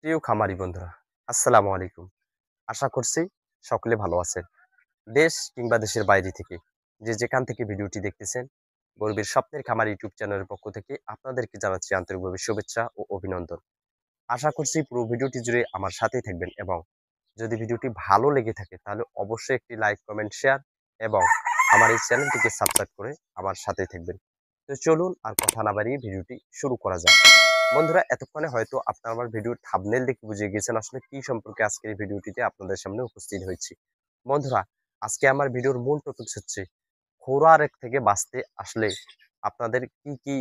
প্রিয় খামারি বন্ধুরা, আসসালামু আলাইকুম। আশা করছি সকলে ভালো আছেন। দেশ কিংবা দেশের বাইরে থেকে যে যেখান থেকে ভিডিওটি দেখতেছেন, গরিবের স্বপ্নের খামার ইউটিউব চ্যানেলের পক্ষ থেকে আপনাদেরকে জানাচ্ছি আন্তরিকভাবে শুভেচ্ছা ও অভিনন্দন। আশা করছি পুরো ভিডিওটি জুড়ে আমার সাথেই থাকবেন এবং যদি ভিডিওটি ভালো লেগে থাকে তাহলে অবশ্যই একটি লাইক, কমেন্ট, শেয়ার এবং আমার এই চ্যানেলটিকে সাবস্ক্রাইব করে আমার সাথেই থাকবেন। তো চলুন আর কথা না বাড়িয়ে ভিডিওটি শুরু করা যাক। বন্ধুরা, এতক্ষণে হয়তো আপনারা আমার ভিডিওর থাম্বনেল দেখে বুঝে গিয়েছেন আসলে কি সম্পর্কে আজকের এই ভিডিওটিতে আপনাদের সামনে উপস্থিত হয়েছি। বন্ধুরা, আজকে আমার ভিডিওর মূল টপিক হচ্ছে খোরারেক থেকে বাঁচতে আসলে আপনাদের কি কি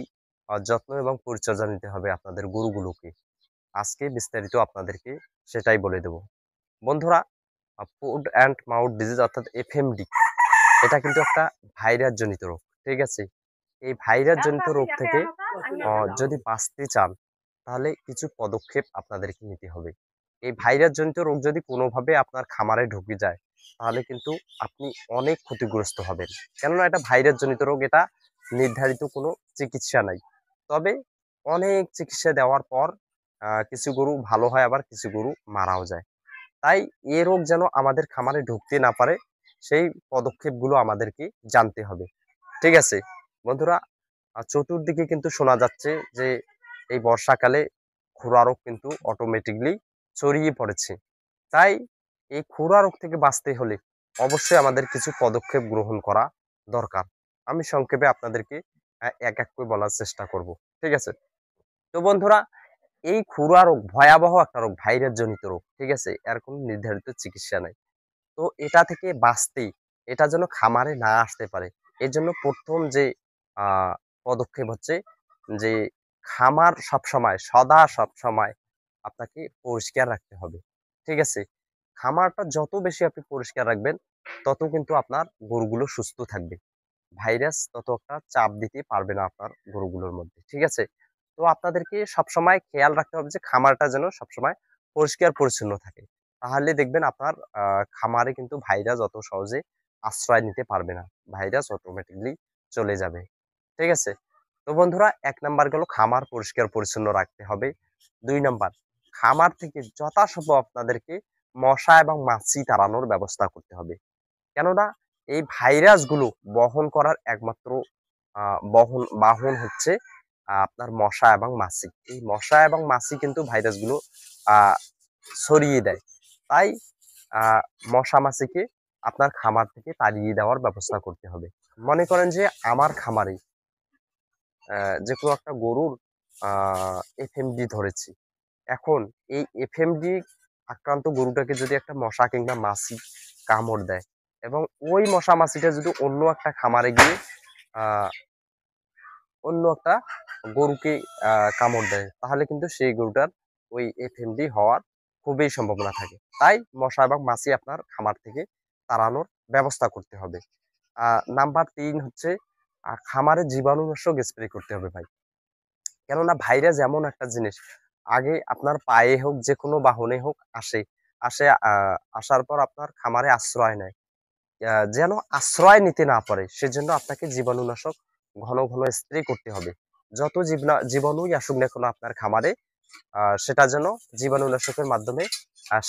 যত্ন এবং পরিচর্যা নিতে হবে আপনাদের গরুগুলোকে। আজকে বিস্তারিত আপনাদেরকে সেটাই বলে দেব। বন্ধুরা, ফুড অ্যান্ড মাউথ ডিজিজ অর্থাৎ এফএমডি এটা কিন্তু একটা ভাইরাস জনিত রোগ। ঠিক আছে? এই ভাইরাস জনিত রোগ থেকে যদি বাঁচতে চান তাহলে কিছু পদক্ষেপ আপনাদেরকে নিতে হবে। এই ভাইরাস জনিত রোগ যদি কোনোভাবে আপনার খামারে ঢুকে যায় তাহলে কিন্তু আপনি অনেক ক্ষতিগ্রস্ত হবেন। কেননা এটা ভাইরাস জনিত রোগ, এটা নির্ধারিত কোনো চিকিৎসা নাই। তবে অনেক চিকিৎসা দেওয়ার পর কিছু গরু ভালো হয়, আবার কিছু গরু মারাও যায়। তাই এ রোগ যেন আমাদের খামারে ঢুকতে না পারে সেই পদক্ষেপগুলো আমাদেরকে জানতে হবে। ঠিক আছে? বন্ধুরা, চতুর্দিকে কিন্তু শোনা যাচ্ছে যে এই বর্ষাকালে খুরা রোগ কিন্তু অটোমেটিকলি ছড়িয়ে পড়েছে। তাই এই খুরা রোগ থেকে বাঁচতে হলে অবশ্যই আমাদের কিছু পদক্ষেপ গ্রহণ করা দরকার। আমি সংক্ষেপে আপনাদেরকে এক এক করে বলার চেষ্টা করব। ঠিক আছে? তো বন্ধুরা, এই খুরা রোগ ভয়াবহ একটা রোগ, ভাইরাস জনিত রোগ। ঠিক আছে? এর কোনো নির্ধারিত চিকিৎসা নাই। তো এটা থেকে বাঁচতে, এটা যেন খামারে না আসতে পারে, এজন্য ১ম যে আ পদক্ষেপ হচ্ছে যে খামার সবসময়, সবসময় আপনাকে পরিষ্কার রাখতে হবে। ঠিক আছে? খামারটা যত বেশি আপনি পরিষ্কার রাখবেন, তত কিন্তু আপনার গরুগুলো সুস্থ থাকবে। ভাইরাস তত একটা চাপ দিতে পারবে না আপনার গরুগুলোর মধ্যে। ঠিক আছে? তো আপনাদেরকে সবসময় খেয়াল রাখতে হবে যে খামারটা যেন সবসময় পরিষ্কার পরিচ্ছন্ন থাকে। তাহলে দেখবেন আপনার খামারে কিন্তু ভাইরাস অত সহজে আশ্রয় নিতে পারবে না। ভাইরাস অটোমেটিক্যালি চলে যাবে। ঠিক আছে? তো বন্ধুরা, ১ নাম্বার গেল খামার পরিষ্কার পরিচ্ছন্ন রাখতে হবে। ২ নাম্বার, খামার থেকে যথাসম্ভব আপনাদেরকে মশা এবং মাছি তাড়ানোর ব্যবস্থা করতে হবে। কেননা এই ভাইরাসগুলো বহন করার একমাত্র আ বাহন হচ্ছে আপনার মশা এবং মাছি। এই মশা এবং মাছি কিন্তু ভাইরাসগুলো আ ছড়িয়ে দেয়। তাই আ মশা-মাছিকে আপনার খামার থেকে তাড়িয়ে দেওয়ার ব্যবস্থা করতে হবে। মনে করেন যে আমার খামারে যেকোনো একটা গরুর আ এফএমডি ধরেছি। এখন এই এফএমডি আক্রান্ত গরুটাকে যদি একটা মশা কিংবা মাছি কামড় দেয় এবং ওই মশা মাছিটা যদি অন্য একটা খামারে গিয়ে আ অন্য একটা গরুকে কামড় দেয়, তাহলে কিন্তু সেই গরুটার ওই এফএমডি হওয়ার খুবই সম্ভাবনা থাকে। তাই মশা এবং মাছি আপনার খামার থেকে তাড়ানোর ব্যবস্থা করতে হবে। আ নাম্বার ৩ হচ্ছে খামারে জীবাণুনাশক স্প্রে করতে হবে ভাই। কেননা ভাইরাস এমন একটা জিনিস, আগে আপনার পায়ে হোক, যেকোনো বাহনে হোক আসে। আসে আসার পর আপনার খামারে আশ্রয় নেয়। যেন আশ্রয় নিতে না পারে সেজন্য আপনাকে জীবাণুনাশক ঘন, ঘন স্প্রে করতে হবে। যত জীবাণুই আসুক না কেন আপনার খামারে সেটা যেন জীবাণুনাশকের মাধ্যমে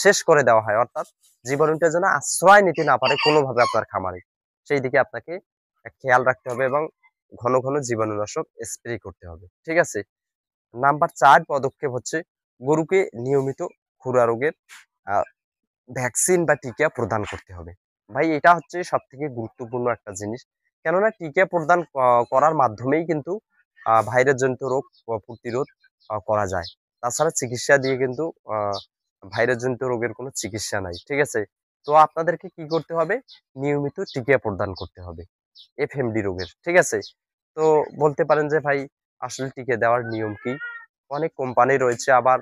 শেষ করে দেওয়া হয়। অর্থাৎ জীবাণুটা যেন আশ্রয় নিতে না পারে কোনোভাবে আপনার খামারে। সেই দিকে আপনাকে খেয়াল রাখতে হবে এবং ঘন, ঘন জীবাণুনাশক স্প্রে করতে হবে। ঠিক আছে? নাম্বার ৪ পদক্ষেপ হচ্ছে গরুকে নিয়মিত খুরা রোগের আ ভ্যাকসিন বা টিকা প্রদান করতে হবে। ভাই, এটা হচ্ছে সবথেকে গুরুত্বপূর্ণ একটা জিনিস। কেননা টিকা প্রদান করার মাধ্যমেই কিন্তু ভাইরাস জনিত রোগ প্রতিরোধ করা যায়। তাছাড়া চিকিৎসা দিয়ে কিন্তু আ ভাইরাস জনিত রোগের কোনো চিকিৎসা নাই। ঠিক আছে? তো আপনাদেরকে কি করতে হবে? নিয়মিত টিকা প্রদান করতে হবে এফএমডি রোগের। ঠিক আছে? তো বলতে পারেন যে ভাই, আসলে টিকা দেওয়ার নিয়ম কি? অনেক কোম্পানি রয়েছে, আবার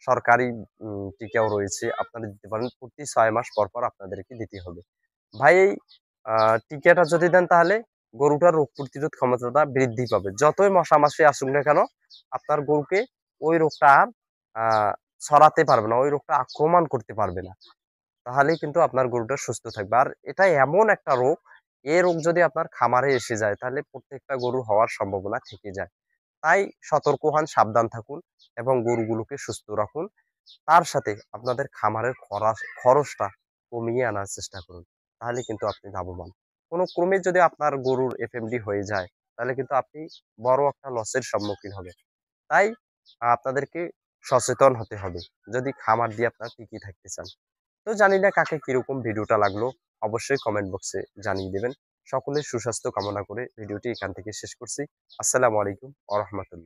সরকারি টিকাও রয়েছে। আপনারা দিতে পারেন। প্রতি ৬ মাস পর, পর আপনাদেরকে দিতে হবে। ভাই, এই আ টিকাটা যদি দেন তাহলে গরুটার রোগ প্রতিরোধ ক্ষমতাটা বৃদ্ধি পাবে। যতই মশা-মাছি আসুক না কেন, আপনার গরুকে ওই রোগটা আর আ ছড়াতে পারবে না। ওই রোগটা আক্রমণ করতে পারবে না। তাহলেই কিন্তু আপনার গরুটা সুস্থ থাকবে। আর এটা এমন একটা রোগ, এ রোগ যদি আপনার খামারে এসে যায় তাহলে প্রত্যেকটা গরুর হওয়ার সম্ভাবনা থেকে যায়। তাই সতর্ক হন, সাবধান থাকুন এবং গরুগুলোকে সুস্থ রাখুন। তার সাথে আপনাদের খামারের খরচটা কমিয়ে আনার চেষ্টা করুন। তাহলে কিন্তু আপনি লাভবান। কোনো ক্রমে যদি আপনার গরুর এফএমডি হয়ে যায়, তাহলে কিন্তু আপনি বড় একটা লসের সম্মুখীন হবেন। তাই আপনাদেরকে সচেতন হতে হবে, যদি খামার দিয়ে আপনারা টিকিয়ে থাকতে চান। তো জানি না কাকে কিরকম ভিডিওটা লাগলো, অবশ্যই কমেন্ট বক্সে জানিয়ে দেবেন। সকলের সুস্বাস্থ্য কামনা করে ভিডিওটি এখান থেকে শেষ করছি। আসসালামু আলাইকুম ওয়া রাহমাতুল্লাহ।